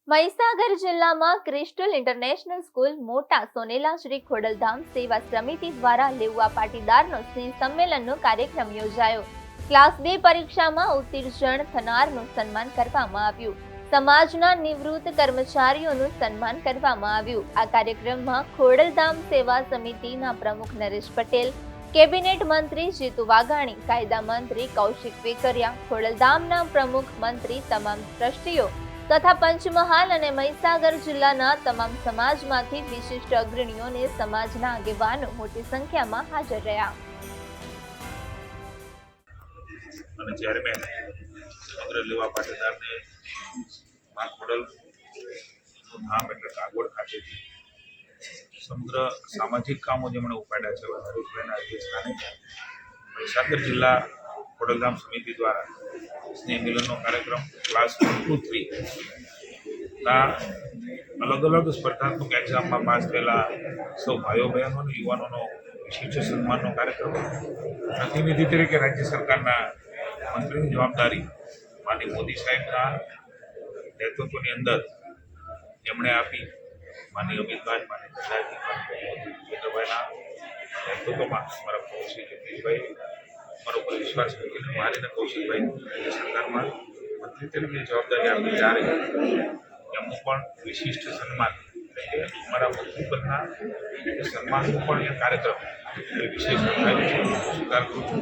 મહીસાગર જિલ્લામાં crystal international school મોટા સોનેલા શ્રી ખોડલધામ સેવા સમિતિ દ્વારા લેઉવા પાટીદારનો સ્નેહ સંમેલનનો કાર્યક્રમ યોજાયો। ક્લાસ 2 પરીક્ષામાં ઉત્તીર્ણ થનારનું સન્માન કરવામાં આવ્યું। સમાજના નિવૃત્ત કર્મચારીઓનું સન્માન કરવામાં આવ્યું। આ કાર્યક્રમમાં ખોડલધામ સેવા સમિતિના પ્રમુખ નરેશ પટેલ, કેબિનેટ મંત્રી જીતુ વાઘાણી, કાયદા મંત્રી કૌશિક વેકરિયા, ખોડલધામના પ્રમુખ મંત્રી, તમામ ટ્રસ્ટીઓ તથા પંચમહાલ અને મહીસાગર જિલ્લાના તમામ સમાજમાંથી વિશિષ્ટ અગ્રણીઓને સમાજના આગેવાનો મોટી સંખ્યામાં હાજર રહ્યા। અને જ્યારે મેં સમગ્ર લેવા પાટીદારને મા ખોડલનું ધામ એટલે કાગોડ ખાતેથી સમગ્ર સામાજિક કામો જેમણે ઉપાડ્યા છે હરીશભાઈના અધ્યક્ષસ્થાને મહીસાગર જિલ્લા ખોડલધામ સમિતિ દ્વારા સ્નેહ મિલનનો કાર્યક્રમ ક્લાસ 1 to 3 અલગ અલગ સ્પર્ધાત્મક એક્ઝામમાં પાસ થયેલા સૌ ભાઈઓ બહેનો અને યુવાનોનો વિશિષ્ટ સન્માનનો કાર્યક્રમ પ્રતિનિધિ તરીકે રાજ્ય સરકારના મંત્રીની જવાબદારી માનનીય મોદી સાહેબના નેતૃત્વની અંદર એમણે આપી। માનનીય અમિતભાઈ, માનનીય પ્રધાનમંત્રીના નેતૃત્વમાં મારા શ્રી જગદીશભાઈ મારો પર વિશ્વાસ મૂકીને મારીને કૌશિકભાઈ સરકારમાં મંત્રી તરીકે જવાબદારી આપી ત્યારે એમનું પણ વિશિષ્ટ સન્માન એટલે કે અમારા મંત્રીપદના સન્માનનો પણ એ કાર્યક્રમ વિશેષ સ્વીકાર કરું છું।